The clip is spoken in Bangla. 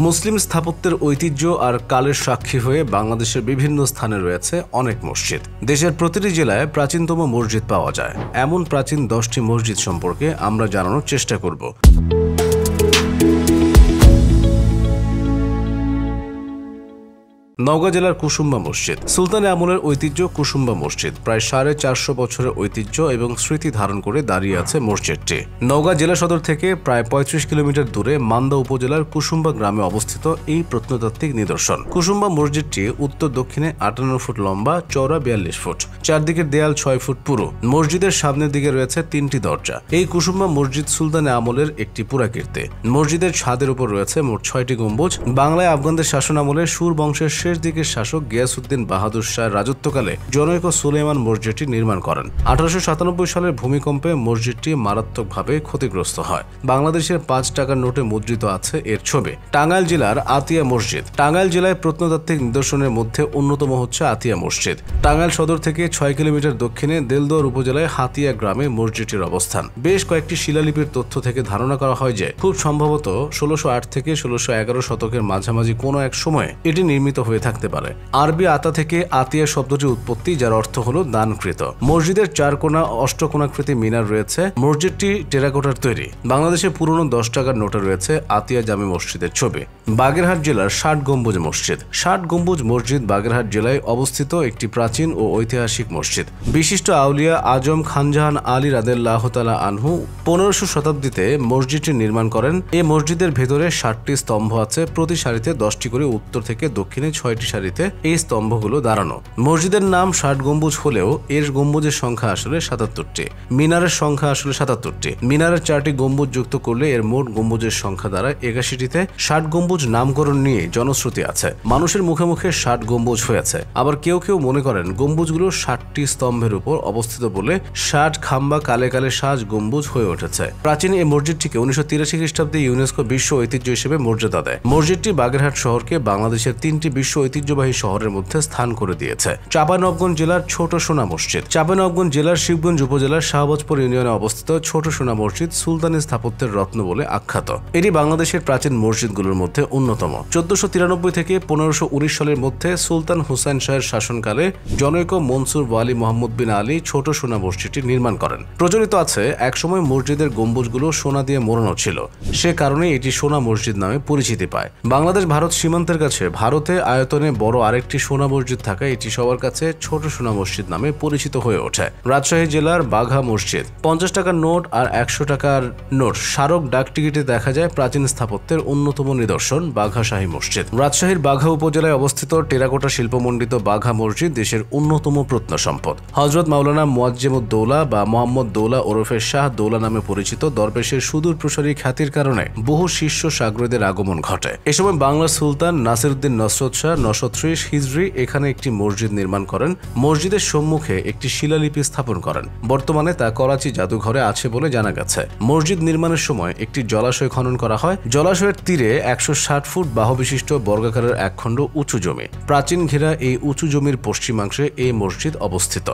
মুসলিম স্থাপত্যের ঐতিহ্য আর কালের সাক্ষী হয়ে বাংলাদেশের বিভিন্ন স্থানে রয়েছে অনেক মসজিদ। দেশের প্রতিটি জেলায় প্রাচীনতম মসজিদ পাওয়া যায়। এমন প্রাচীন 10টি মসজিদ সম্পর্কে আমরা জানানোর চেষ্টা করব। নওগাঁ জেলার কুসুম্বা মসজিদ। সুলতানি আমলের ঐতিহ্য কুসুম্বা মসজিদ প্রায় 450 বছরের ঐতিহ্য এবং স্মৃতি ধারণ করে দাঁড়িয়ে আছে মসজিদটি। নওগাঁ জেলা সদর থেকে প্রায় 35 কিলোমিটার দূরে মান্দা উপজেলার কুসুম্বা গ্রামে অবস্থিত এই প্রত্নতাত্ত্বিক নিদর্শন। কুসুম্বা মসজিদটি উত্তর দক্ষিণে 58 ফুট লম্বা, চওড়া 42 ফুট, চারদিকের দেয়াল 6 ফুট পুরু। মসজিদের সামনের দিকে রয়েছে 3টি দরজা। এই কুসুম্বা মসজিদ সুলতানি আমলের একটি পুরাকীর্তি। মসজিদের ছাদের উপর রয়েছে মোট 6টি গম্বুজ। বাংলায় আফগানদের শাসন আমলে সুর বংশের শেষ দিকের শাসক গিয়াসউদ্দিন বাহাদুর শাহের রাজত্বকালে জনৈক সুলেমান মসজিদটি নির্মাণ করেন। 1897 সালের ভূমিকম্পে মসজিদটি মারাত্মকভাবে ক্ষতিগ্রস্ত হয়। বাংলাদেশের 5 টাকার নোটে মুদ্রিত আছে এর ছবি। টাঙ্গাইল জেলার আতিয়া মসজিদ। টাঙ্গাইল জেলায় প্রত্নতাত্ত্বিক নিদর্শনের মধ্যে অন্যতম হচ্ছে আতিয়া মসজিদ। টাঙ্গাইল সদর থেকে 6 কিলোমিটার দক্ষিণে দেলদুয়ার উপজেলায় হাতিয়া গ্রামে মসজিদটির অবস্থান। বেশ কয়েকটি শিলালিপির তথ্য থেকে ধারণা করা হয় যে খুব সম্ভবত 1608 থেকে 1611 শতকের মাঝামাঝি কোনো এক সময়ে এটি নির্মিত হয়ে থাকতে পারে। আরবি আতা থেকে আতিয়া শব্দটির উৎপত্তি, যার অর্থ হলো দানকৃত। মসজিদের 4 কোণা অষ্টকোণাকৃতি মিনার রয়েছে। মসজিদটি টেরাকোটার তৈরি। বাংলাদেশে পুরনো 10 টাকার নোটে রয়েছে আতিয়া জামে মসজিদের ছবি। বাগেরহাট জেলার 60 গম্বুজ মসজিদ। 60 গম্বুজ মসজিদ বাগেরহাট জেলায় অবস্থিত একটি প্রাচীন ও ঐতিহাসিক মসজিদ। বিশিষ্ট আউলিয়া আজম খানজাহান আলী রাদিয়াল্লাহু তাআলা আনহু 1500 শতাব্দীতে মসজিদটি নির্মাণ করেন। এই মসজিদের ভেতরে 60টি স্তম্ভ আছে। প্রতি সারিতে 10টি করে, উত্তর থেকে দক্ষিণে 6টি সারিতে এই স্তম্ভগুলো দাঁড়ানো। মসজিদের নাম 60 গম্বুজ হলেও এর গম্বুজের সংখ্যা আসলে 77টি। মিনারের সংখ্যা আসলে 77টি। মিনারের 4টি গম্বুজ যুক্ত করলে এর মোট গম্বুজের সংখ্যা দাঁড়ায় 81টিতে। 60 গম্বুজ নামকরণ নিয়ে জনশ্রুতি আছে। মানুষের মুখে মুখে 60 গম্বুজ হয়েছে। আবার কেউ কেউ মনে করেন গম্বুজগুলো 60টি স্তম্ভের উপর অবস্থিত বলে 60 খাম্বা কালে কালে সাজ গম্বুজ হয়ে উঠেছে। প্রাচীন এই মসজিদটিকে 1983 খ্রিস্টাব্দে ইউনেস্কো বিশ্ব ঐতিহ্য হিসেবে মর্যাদা দেয়। মসজিদটি বাগেরহাট শহরকে বাংলাদেশের 3টি বিশ্ব ঐতিহ্যবাহী শহরের মধ্যে স্থান করে দিয়েছে। চাঁপাইনবাবগঞ্জ জেলার ছোট সোনা মসজিদ। চাঁপাইনবাবগঞ্জ জেলার শিবগঞ্জ উপজেলার শাহবাজপুর ইউনিয়নে অবস্থিত ছোট সোনা মসজিদ সুলতানি স্থাপত্যের রত্ন বলে আখ্যাত। এটি বাংলাদেশের প্রাচীন মসজিদগুলোর মধ্যে অন্যতম। 1493 থেকে 1519 সালের মধ্যে সুলতান হুসাইন শাহের শাসনকালে জনৈক মনসুর ওয়ালি মোহাম্মদ বিন আলী ছোট সোনা মসজিদটি নির্মাণ করেন। প্রচলিত আছে একসময় মসজিদের গম্বুজগুলো সোনা দিয়ে মোড়ানো ছিল। সে কারণে এটি সোনা মসজিদ নামে পরিচিতি পায়। বাংলাদেশ ভারত সীমান্তের কাছে ভারতে আয়তনে বড় আরেকটি সোনা মসজিদ থাকা এটি সবার কাছে ছোট সোনা মসজিদ নামে পরিচিত হয়ে ওঠে। রাজশাহী জেলার বাঘা মসজিদ। 50 টাকার নোট আর 100 টাকার নোট স্মারক ডাক টিকিটে দেখা যায় প্রাচীন স্থাপত্যের অন্যতম নিদর্শন বাঘা শাহী মসজিদ। রাজশাহীর বাঘা উপজেলায় অবস্থিত টেরাকোটা শিল্পমণ্ডিত বাঘা মসজিদ দেশের অন্যতম প্রত্নসম্পদ। হযরত মাওলানা মুয়াজ্জেমুদ্দৌলা বা মোহাম্মদ দৌলা ওরফে শাহ দৌলা নামে পরিচিত দরবেশের সুদূর প্রসারী খ্যাতির কারণে বহু শিষ্য সাগরেদের আগমন ঘটে। এ সময় বাংলার সুলতান নাসিরউদ্দিন নসরত শাহ 930 হিজরি এখানে একটি মসজিদ নির্মাণ করেন। মসজিদের সম্মুখে একটি শিলালিপি স্থাপন করেন। বর্তমানে তা করাচি জাদুঘরে আছে বলে জানা গেছে। মসজিদ নির্মাণের সময় একটি জলাশয় খনন করা হয়। জলাশয়ের তীরে 160 ফুট বাহু বিশিষ্ট বর্গাকারের একখণ্ড উঁচু জমি। প্রাচীন ঘেরা এই উঁচু জমির পশ্চিমাংশে এই মসজিদ অবস্থিত।